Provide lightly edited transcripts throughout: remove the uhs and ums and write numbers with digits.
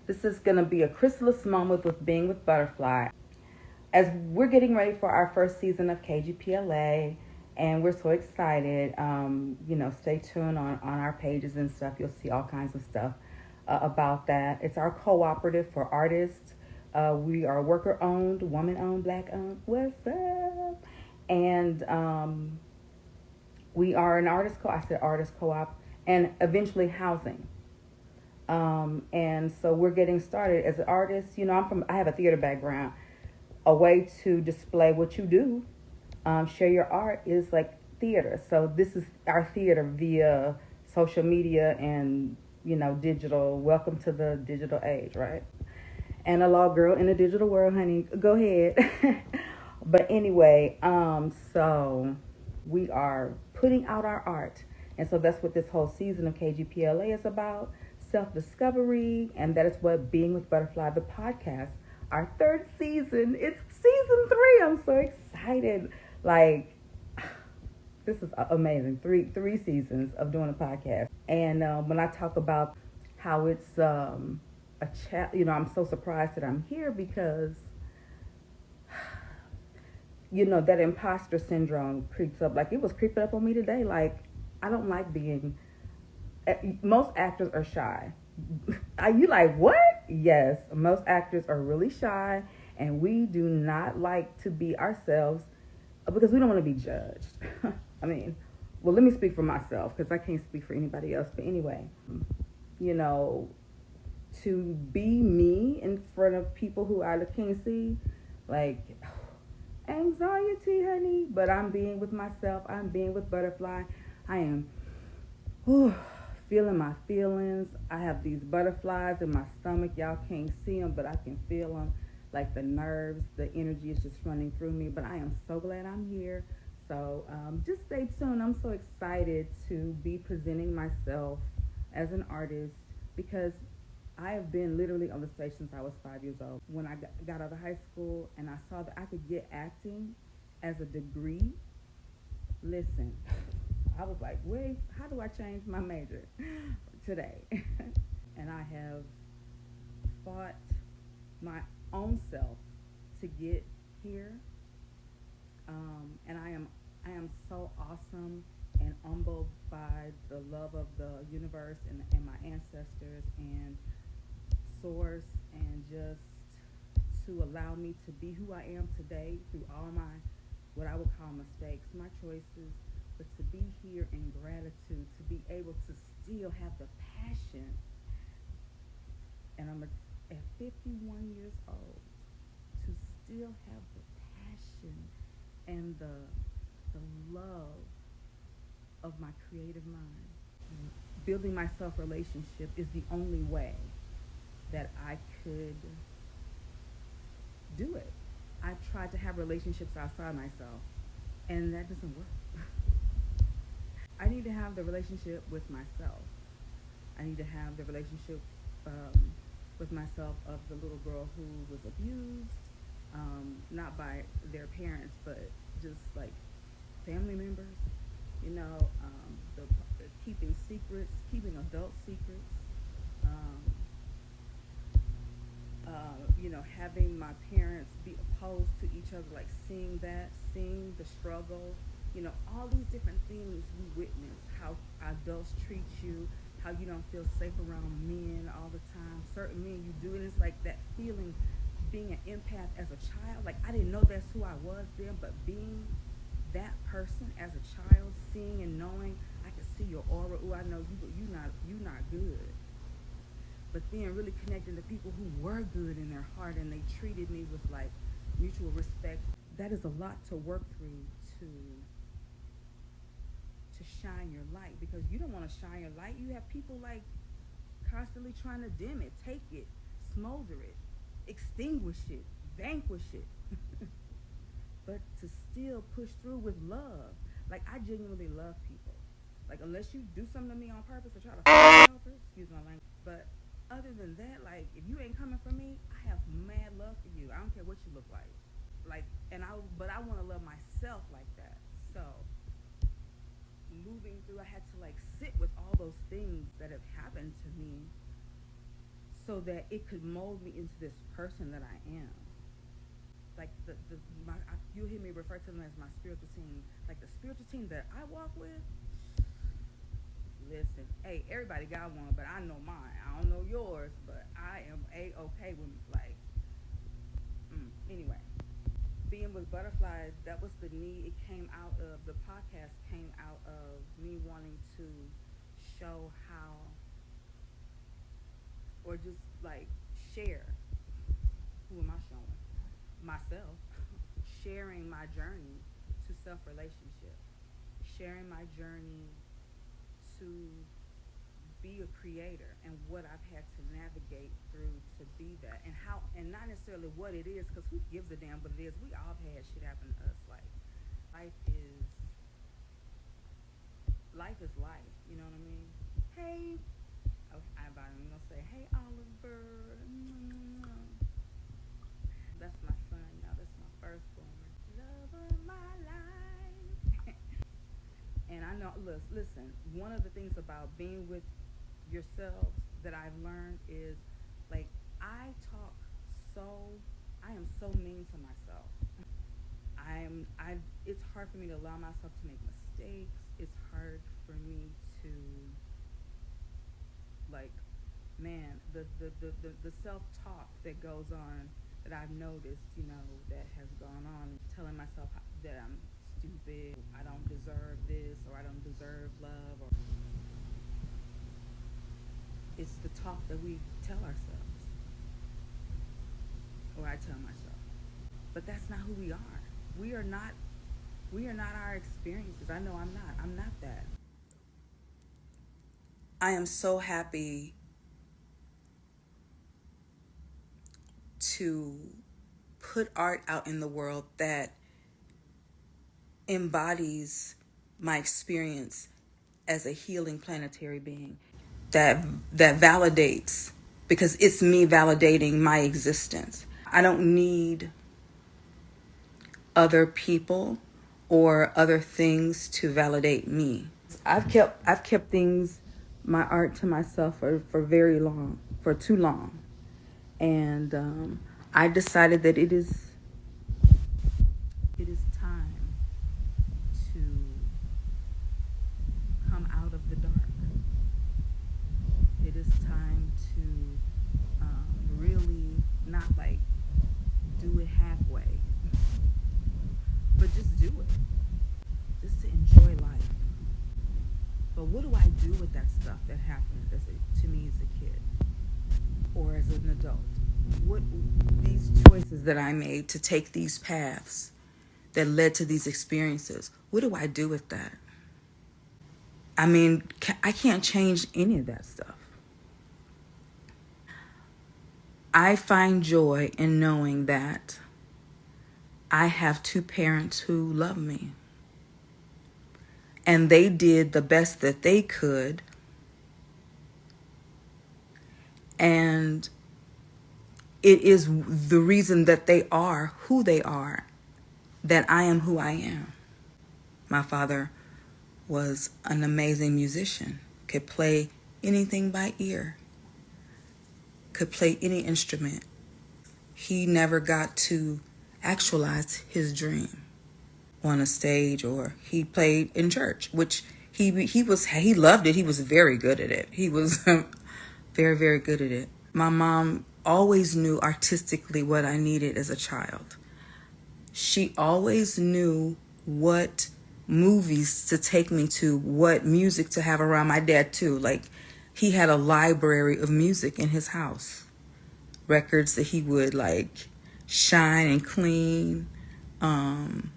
This is going to be a chrysalis moment with Being with Butterfly. As we're getting ready for our first season of KGPLA, and we're so excited. Stay tuned on our pages and stuff. You'll see all kinds of stuff about that. It's our cooperative for artists. We are worker-owned, woman-owned, black-owned. What's up? And we are an artist co-op, and eventually housing. And so we're getting started as an artist. I have a theater background. A way to display what you do, share your art, is like theater. So this is our theater via social media and, digital. Welcome to the digital age, right? Analog girl in the digital world, honey. Go ahead. But anyway, so we are putting out our art. And so that's what this whole season of KGPLA is about. Self-discovery. And that is what Being with Butterfly, the podcast, our third season. It's season 3. I'm so excited. Like, this is amazing. Three seasons of doing a podcast. And when I talk about how it's I'm so surprised that I'm here because, that imposter syndrome creeps up. Like, it was creeping up on me today. Like, I don't like being... Most actors are shy. Are you like, what? Yes, most actors are really shy, and we do not like to be ourselves because we don't want to be judged. Let me speak for myself because I can't speak for anybody else. But anyway, to be me in front of people who I can't see, like, anxiety, honey. But I'm being with myself. I'm being with Butterfly. I am feeling my feelings. I have these butterflies in my stomach. Y'all can't see them, but I can feel them. Like the nerves, the energy is just running through me. But I am so glad I'm here. So just stay tuned. I'm so excited to be presenting myself as an artist because I have been literally on the stage since I was 5 years old. When I got out of high school and I saw that I could get acting as a degree, listen, I was like, wait, how do I change my major today? And I have fought my own self to get here. And I am so awesome and humbled by the love of the universe and my ancestors and source, and just to allow me to be who I am today through all my, what I would call mistakes, my choices, but to be here in gratitude, to be able to still have the passion. And I'm at 51 years old, to still have the passion and the love of my creative mind. Building my self-relationship is the only way that I could do it. I tried to have relationships outside myself, and that doesn't work. I need to have the relationship with myself. I need to have the relationship with myself of the little girl who was abused, not by their parents, but just like family members, the keeping secrets, keeping adult secrets, having my parents be opposed to each other, like seeing the struggle, all these different things we witness, how adults treat you, how you don't feel safe around men all the time. Certain men you do, and it's like that feeling, being an empath as a child. Like, I didn't know that's who I was then, but being that person as a child, seeing and knowing, I could see your aura. Ooh, I know you not good. But then really connecting to people who were good in their heart, and they treated me with like mutual respect. That is a lot to work through to shine your light, because you don't want to shine your light. You have people like constantly trying to dim it, take it, smolder it, extinguish it, vanquish it. But to still push through with love. Like, I genuinely love people. Like, unless you do something to me on purpose or try to f me over, excuse my language. But other than that, like, if you ain't coming for me, I have mad love for you. I don't care what you look like. Like, but I want to love myself like that. So moving through, I had to like sit with all those things that have happened to me so that it could mold me into this person that I am. Like you'll hear me refer to them as my spiritual team. Like the spiritual team that I walk with. Listen, hey, everybody got one, but I know mine. I don't know yours, but I am a-okay with like. Anyway, being with butterflies, that was the need. It came out of the podcast. Came out of me wanting to show how, or just like share. Who am I showing? Myself. Sharing my journey to self relationship. Sharing my journey to be a creator and what I've had to navigate through to be that, and how, and not necessarily what it is, because who gives a damn what it is. We all have had shit happen to us. Like life is life, you know what I mean? Hey, okay, I'm gonna say hey Oliver. That's my son, y'all. That's my firstborn, love of my life. And I know, listen, one of the things about being with yourselves that I've learned is, like, so, I am so mean to myself. It's hard for me to allow myself to make mistakes. It's hard for me to, like, man, the self-talk that goes on that I've noticed, that has gone on, telling myself that I'm stupid, I don't deserve this, or I don't deserve love, or it's the talk that we tell ourselves, or I tell myself. But that's not who we are. We are not our experiences. I know I'm not. I'm not that. I am so happy to put art out in the world that embodies my experience as a healing planetary being, that validates, because it's me validating my existence. I don't need other people or other things to validate me. I've kept things, my art, to myself for very long, for too long. And I decided that it is time to come out of the dark. It is time to really not like do it halfway, but just do it. Just to enjoy life. But what do I do with that stuff that happened to me as a kid or as an adult? What these choices that I made to take these paths that led to these experiences, what do I do with that? I mean, I can't change any of that stuff. I find joy in knowing that I have two parents who love me. And they did the best that they could. And it is the reason that they are who they are, that I am who I am. My father was an amazing musician, could play anything by ear, could play any instrument. He never got to actualize his dream on a stage, or he played in church, which he loved it. He was very good at it. He was very, very good at it. My mom always knew artistically what I needed as a child. She always knew what movies to take me to, what music to have around. My dad too. Like, he had a library of music in his house. Records that he would like shine and clean. On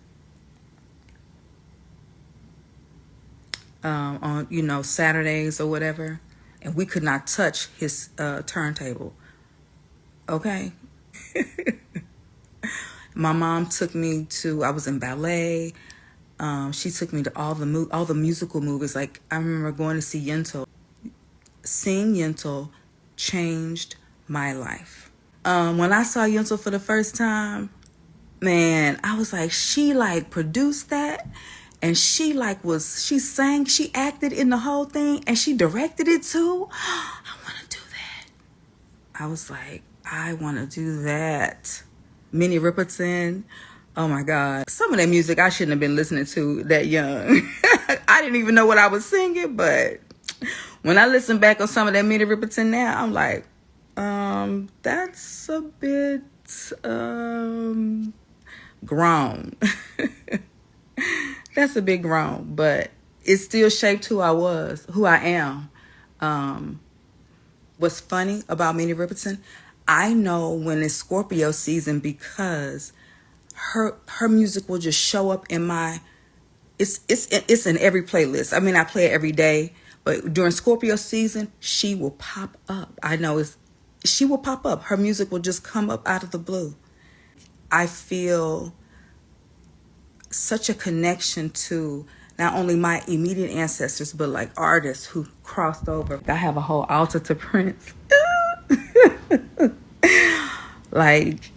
Saturdays or whatever, and we could not touch his turntable. Okay. My mom took me to, I was in ballet. She took me to all the musical movies. Like, I remember going to see Yentl. Seeing Yentl changed my life. When I saw Yentl for the first time, man, I was like, she like produced that, and she sang, she acted in the whole thing, and she directed it too. I want to do that. I was like, I want to do that. Minnie Riperton. Oh my God. Some of that music I shouldn't have been listening to that young. I didn't even know what I was singing, but when I listen back on some of that Minnie Riperton now, I'm like, that's a bit grown. That's a bit grown, but it still shaped who I am. What's funny about Minnie Riperton, I know when it's Scorpio season because her music will just show up in my it's in every playlist. I mean, I play it every day, but during Scorpio season, she will pop up. I know she will pop up. Her music will just come up out of the blue. I feel such a connection to not only my immediate ancestors, but like artists who crossed over. I have a whole altar to Prince. Like,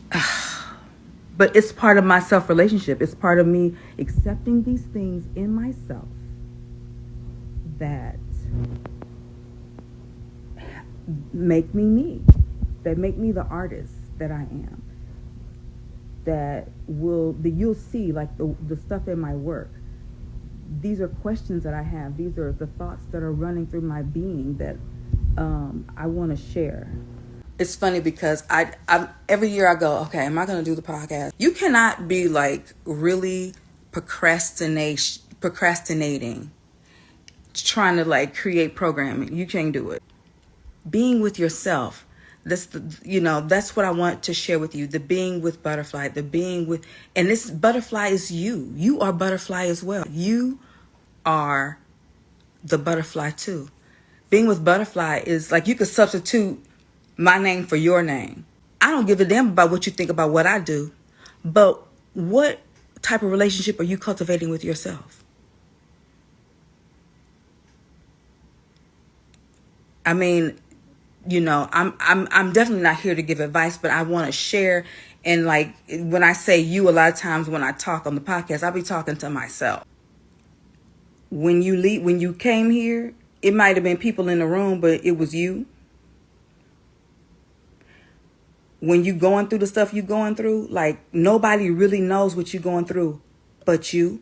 but it's part of my self-relationship. It's part of me accepting these things in myself that make me, that make me the artist that I am. That you'll see, like the stuff in my work. These are questions that I have. These are the thoughts that are running through my being that I want to share. It's funny because I every year I go, okay, am I going to do the podcast? You cannot be like really procrastinating, trying to like create programming. You can't do it. Being with yourself. That's what I want to share with you. The being with butterfly, and this butterfly is you. You are butterfly as well. You are the butterfly too. Being with butterfly is like you could substitute my name for your name. I don't give a damn about what you think about what I do, but what type of relationship are you cultivating with yourself? I mean, I'm definitely not here to give advice, but I want to share. And like when I say you, a lot of times when I talk on the podcast, I'll be talking to myself. When you came here, it might have been people in the room, but it was you. When you going through the stuff you're going through, like nobody really knows what you're going through but you.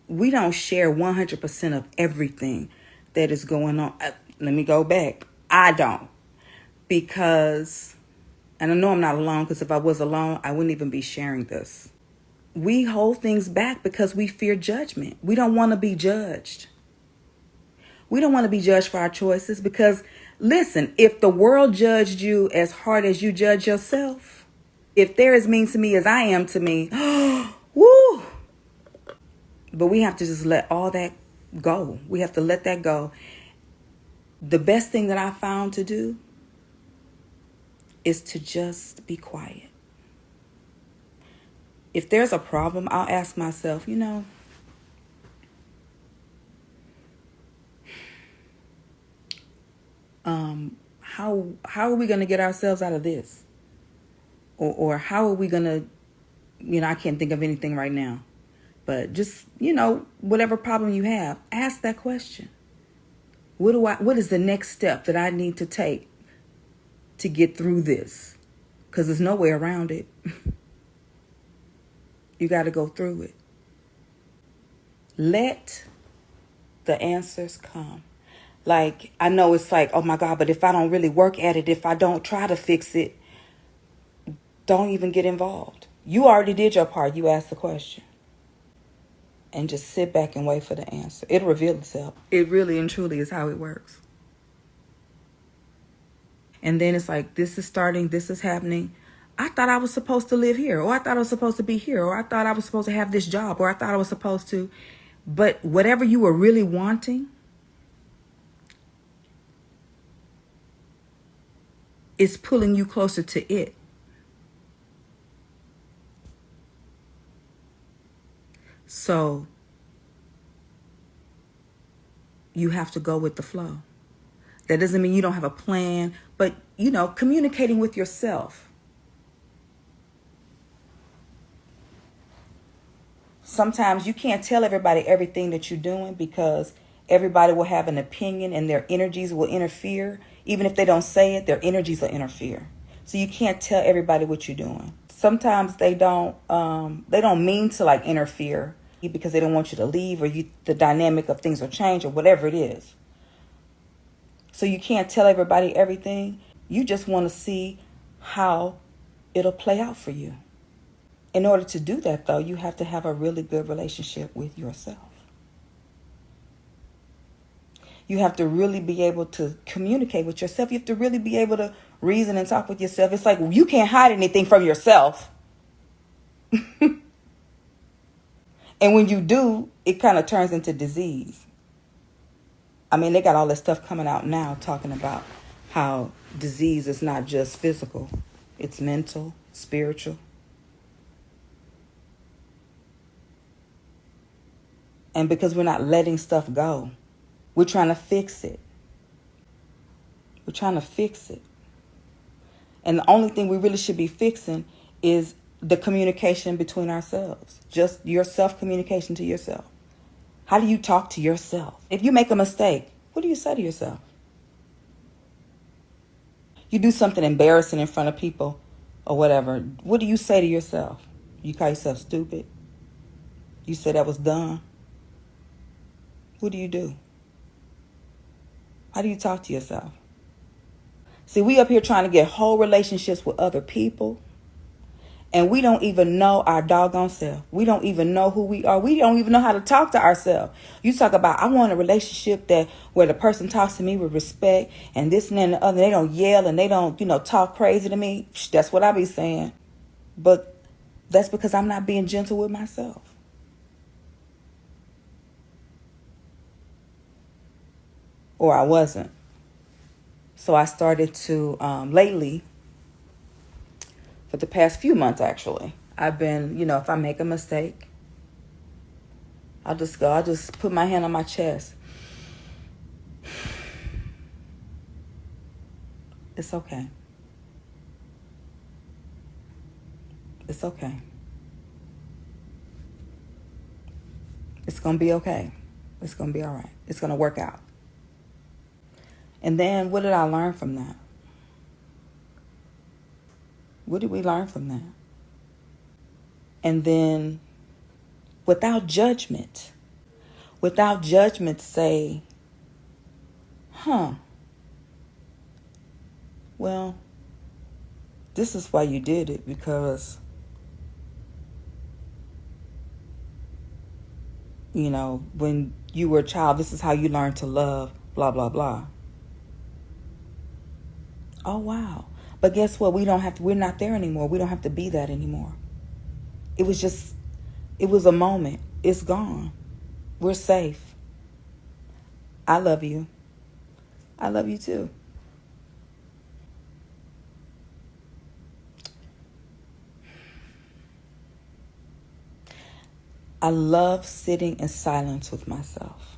We don't share 100% of everything that is going on. Let me go back. I don't. Because, and I know I'm not alone, because if I was alone, I wouldn't even be sharing this. We hold things back because we fear judgment. We don't want to be judged. We don't want to be judged for our choices because, listen, if the world judged you as hard as you judge yourself, if they're as mean to me as I am to me, woo! But we have to just let all that go. We have to let that go. The best thing that I found to do is to just be quiet. If there's a problem, I'll ask myself, how are we going to get ourselves out of this? Or how are we going to, I can't think of anything right now. But just, whatever problem you have, ask that question. What is the next step that I need to take to get through this? Because there's no way around it. You got to go through it. Let the answers come. Like, I know it's like, oh my God, but if I don't really work at it, if I don't try to fix it, don't even get involved. You already did your part. You asked the question. And just sit back and wait for the answer. It'll reveal itself. It really and truly is how it works. And then it's like, this is starting, this is happening. I thought I was supposed to live here, or I thought I was supposed to be here, or I thought I was supposed to have this job, or I thought I was supposed to. But whatever you were really wanting is pulling you closer to it. So you have to go with the flow. That doesn't mean you don't have a plan, but, communicating with yourself. Sometimes you can't tell everybody everything that you're doing because everybody will have an opinion and their energies will interfere. Even if they don't say it, their energies will interfere. So you can't tell everybody what you're doing. Sometimes they don't mean to like interfere because they don't want you to leave, or the dynamic of things will change, or whatever it is. So you can't tell everybody everything. You just want to see how it'll play out for you. In order to do that, though, you have to have a really good relationship with yourself. You have to really be able to communicate with yourself. You have to really be able to reason and talk with yourself. It's like you can't hide anything from yourself. And when you do, it kind of turns into disease. I mean, they got all this stuff coming out now talking about how disease is not just physical. It's mental, spiritual. And because we're not letting stuff go, we're trying to fix it. We're trying to fix it. And the only thing we really should be fixing is the communication between ourselves. Just your self-communication to yourself. How do you talk to yourself? If you make a mistake, what do you say to yourself? You do something embarrassing in front of people or whatever. What do you say to yourself? You call yourself stupid? You say that was dumb? What do you do? How do you talk to yourself? See, we up here trying to get whole relationships with other people, and we don't even know our doggone self. We don't even know who we are. We don't even know how to talk to ourselves. You talk about, I want a relationship where the person talks to me with respect and this and the other. They don't yell and they don't, talk crazy to me. That's what I be saying. But that's because I'm not being gentle with myself. Or I wasn't. So I started to, lately, for the past few months actually, I've been, if I make a mistake, I'll just put my hand on my chest. It's okay. It's okay. It's going to be okay. It's going to be all right. It's going to work out. And then what did I learn from that? What did we learn from that? And then without judgment say, well, this is why you did it, because, when you were a child, this is how you learned to love, blah, blah, blah. Oh, wow. But guess what? We're not there anymore. We don't have to be that anymore. It was a moment. It's gone. We're safe. I love you. I love you too. I love sitting in silence with myself.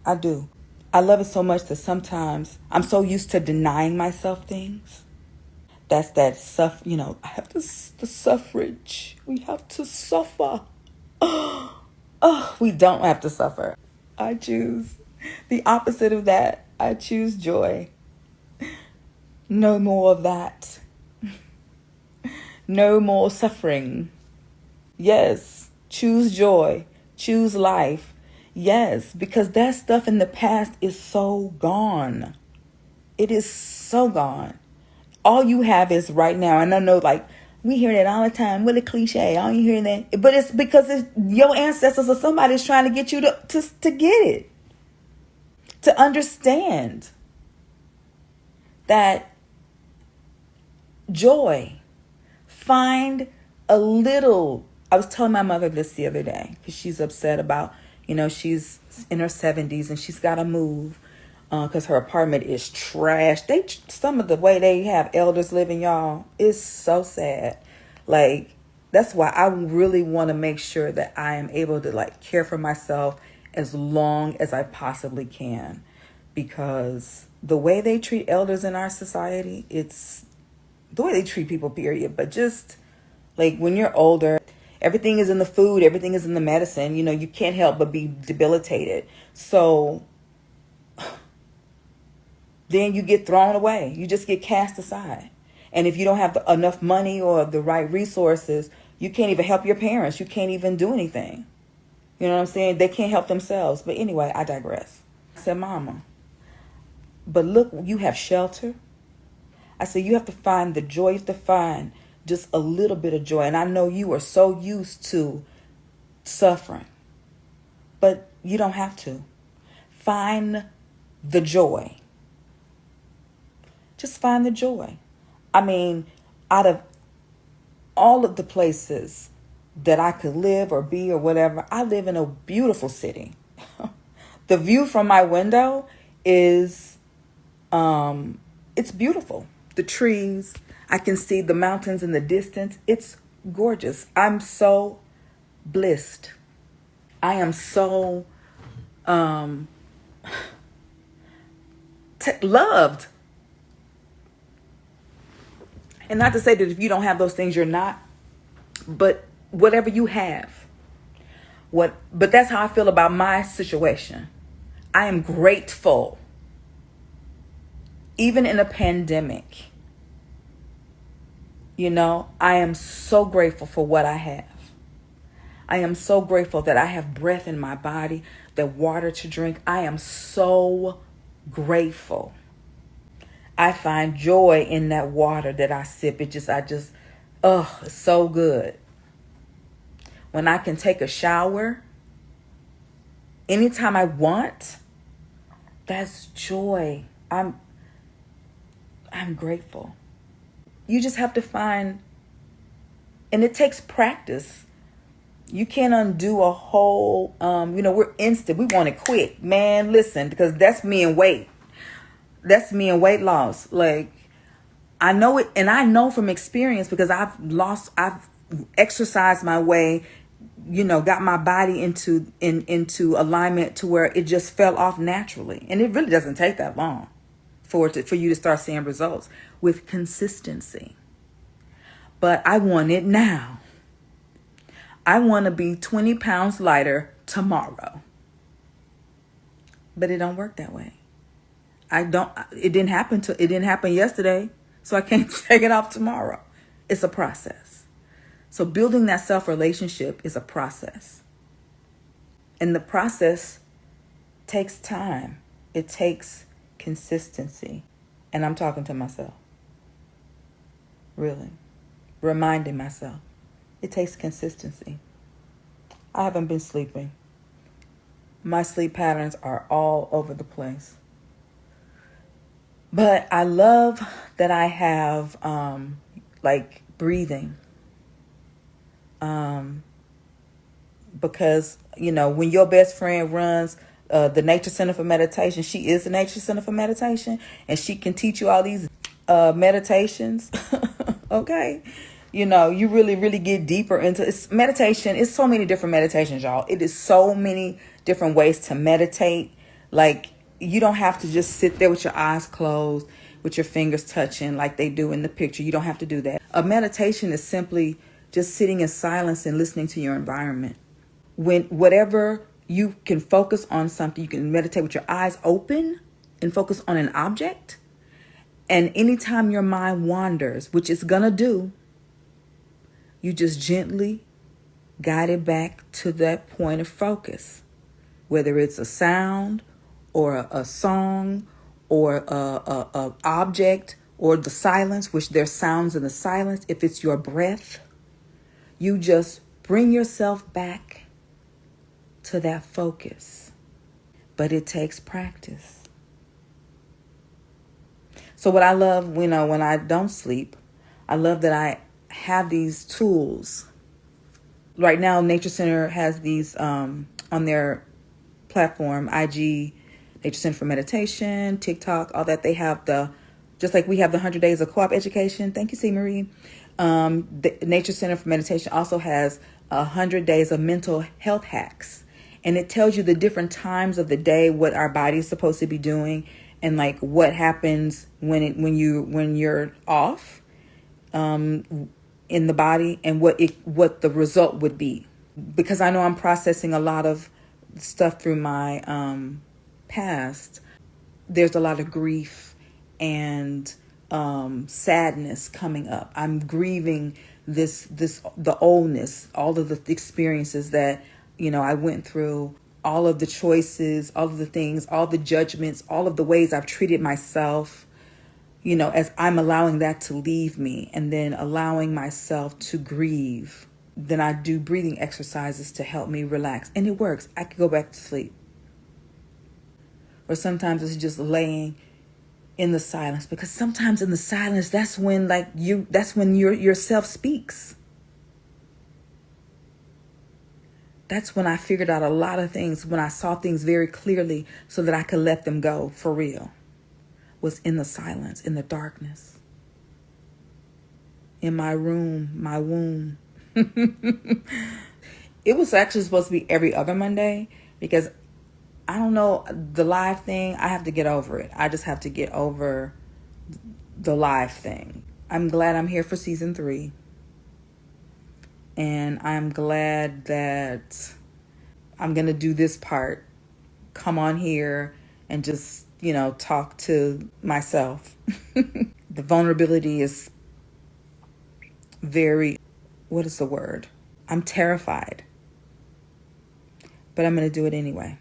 I do. I love it so much that sometimes I'm so used to denying myself things. That's that I have the suffrage. We have to suffer. Oh, we don't have to suffer. I choose the opposite of that. I choose joy. No more of that. No more suffering. Yes, choose joy. Choose life. Yes, because that stuff in the past is so gone. It is so gone. All you have is right now. And I know, we hear that all the time. What a cliche. All you hear that. But it's because your ancestors or somebody's trying to get you to get it. To understand that joy. Find a little. I was telling my mother this the other day because she's upset about, she's in her 70s and she's got to move because her apartment is trash. Some of the way they have elders living, y'all, is so sad. That's why I really want to make sure that I am able to care for myself as long as I possibly can, because the way they treat elders in our society, it's the way they treat people, period. But just when you're older, everything is in the food, everything is in the medicine. You can't help but be debilitated. So then you get thrown away. You just get cast aside. And if you don't have enough money or the right resources, you can't even help your parents. You can't even do anything. You know what I'm saying? They can't help themselves. But anyway, I digress. I said, Mama, but look, you have shelter. I said, you have to find the joy. You have to find just a little bit of joy. And I know you are so used to suffering, but you don't have to. Find the joy. Just find the joy. I mean, out of all of the places that I could live or be or whatever, I live in a beautiful city. The view from my window is, it's beautiful. The trees, I can see the mountains in the distance. It's gorgeous. I'm so blessed. I am so loved. And not to say that if you don't have those things, you're not, but whatever you have, but that's how I feel about my situation. I am grateful. Even in a pandemic, I am so grateful for what I have. I am so grateful that I have breath in my body, that water to drink. I am so grateful. I find joy in that water that I sip. It's so good. When I can take a shower anytime I want, that's joy. I'm grateful. You just have to find, and it takes practice. You can't undo a whole, we're instant. We want it quick. Man, listen, because that's me in weight. That's me in weight loss. Like, I know it, and I know from experience because I've exercised my way, got my body into alignment to where it just fell off naturally. And it really doesn't take that long for you to start seeing results with consistency. But I want it now. I want to be 20 pounds lighter tomorrow. But it don't work that way. It didn't happen yesterday, so I can't take it off tomorrow. It's a process. So building that self-relationship is a process. And the process takes time. It takes consistency. And I'm talking to myself. Really. Reminding myself. It takes consistency. I haven't been sleeping. My sleep patterns are all over the place. But I love that I have breathing. Because, when your best friend runs the Nature Center for Meditation, she is the Nature Center for Meditation, and she can teach you all these meditations. Okay. You really, really get deeper into meditation. It's so many different meditations, y'all. It is so many different ways to meditate. Like, you don't have to just sit there with your eyes closed, with your fingers touching like they do in the picture. You don't have to do that. A meditation is simply just sitting in silence and listening to your environment. Whatever you can focus on something, you can meditate with your eyes open and focus on an object. And anytime your mind wanders, which it's gonna do, you just gently guide it back to that point of focus, whether it's a sound or a song or a object or the silence, which there's sounds in the silence. If it's your breath, you just bring yourself back to that focus. But it takes practice. So what I love, when I don't sleep, I love that I have these tools. Right now, Nature Center has these on their platform, IG, Nature Center for Meditation, TikTok, all that. They have just like we have the 100 Days of Co-op Education. Thank you, C. Marie. The Nature Center for Meditation also has 100 Days of Mental Health Hacks. And it tells you the different times of the day, what our body is supposed to be doing, and like what happens when you're off in the body, and what the result would be. Because I know I'm processing a lot of stuff through my past. There's a lot of grief and sadness coming up. I'm grieving the oldness, all of the experiences that, I went through, all of the choices, all of the things, all the judgments, all of the ways I've treated myself, as I'm allowing that to leave me and then allowing myself to grieve. Then I do breathing exercises to help me relax. And it works. I could go back to sleep. Or sometimes it's just laying in the silence, because sometimes in the silence, that's when your self speaks. That's when I figured out a lot of things, when I saw things very clearly so that I could let them go for real. Was in the silence, in the darkness. In my room, my womb. It was actually supposed to be every other Monday, because I don't know, the live thing, I have to get over it. I just have to get over the live thing. I'm glad I'm here for season 3. And I'm glad that I'm going to do this part. Come on here and just, talk to myself. The vulnerability is very, what is the word? I'm terrified. But I'm going to do it anyway.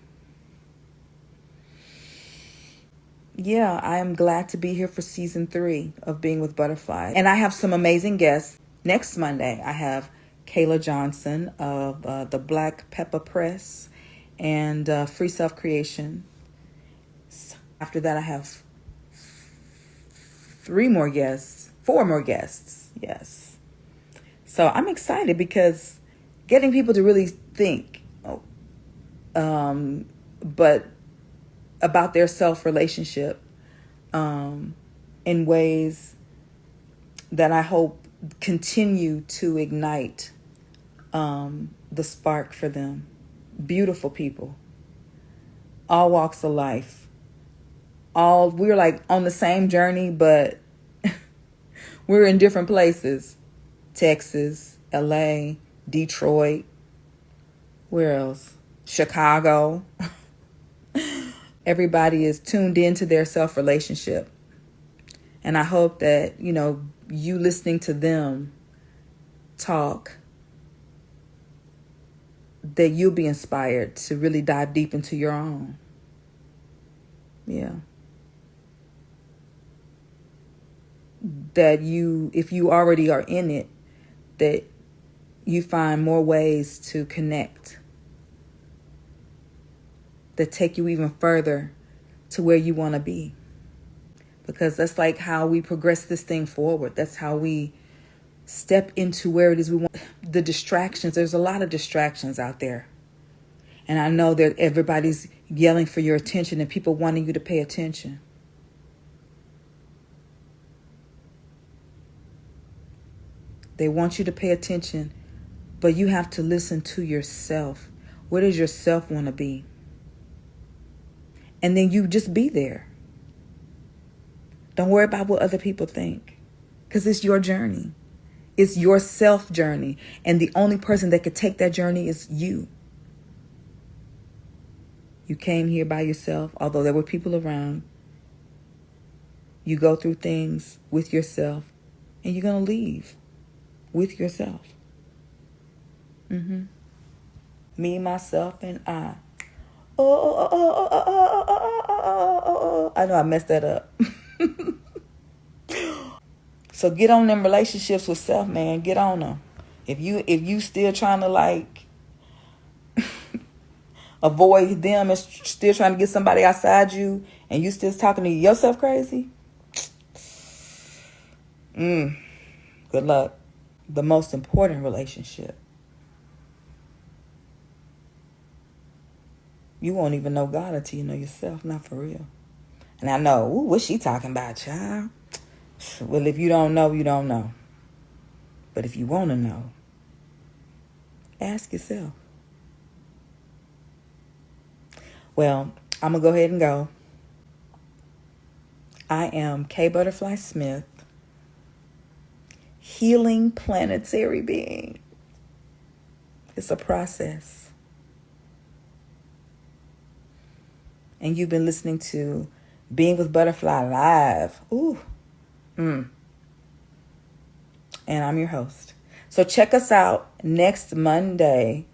Yeah, I am glad to be here for season 3 of Being with Butterfly. And I have some amazing guests. Next Monday, I have Kayla Johnson of the Black Pepper Press and Free Self Creation. After that, I have 4 more guests. Yes. So I'm excited because getting people to really think, but about their self-relationship in ways that I hope continue to ignite the spark for them. Beautiful people, all walks of life. We're like on the same journey, but we're in different places. Texas, LA, Detroit, where else? Chicago. Everybody is tuned into their self-relationship. And I hope that, you listening to them talk, that you'll be inspired to really dive deep into your own. Yeah. That if you already are in it, that you find more ways to connect that take you even further to where you want to be. Because that's like how we progress this thing forward. That's how we step into where it is we want. The distractions, there's a lot of distractions out there. And I know that everybody's yelling for your attention and people wanting you to pay attention. They want you to pay attention, but you have to listen to yourself. Where does yourself want to be? And then you just be there. Don't worry about what other people think, because it's your journey. It's your self journey. And the only person that could take that journey is you. You came here by yourself, although there were people around. You go through things with yourself, and you're going to leave with yourself. Me, myself, and I. I know I messed that up. So get on them relationships with self, man. Get on them. If you still trying to avoid them and still trying to get somebody outside you, and you still talking to yourself crazy, good luck. The most important relationship. You won't even know God until you know yourself. Not for real. And I know, what's she talking about, child? Well, if you don't know, you don't know. But if you want to know, ask yourself. Well, I'm going to go ahead and go. I am K. Butterfly Smith, healing planetary being. It's a process. And you've been listening to Being with Butterfly Live. Ooh, And I'm your host. So check us out next Monday,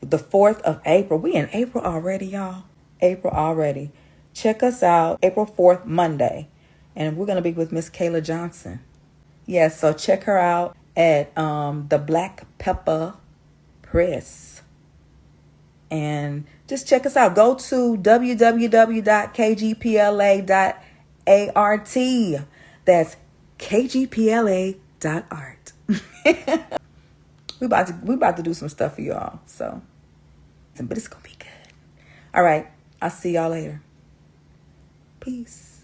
the 4th of April. We in April already, y'all. April already. Check us out April 4th, Monday. And we're going to be with Miss Kayla Johnson. Yes, so check her out at the Black Pepper Press. And just check us out. Go to www.kgpla.art. That's kgpla.art. we about to do some stuff for y'all. So, but it's gonna be good. All right. I'll see y'all later. Peace.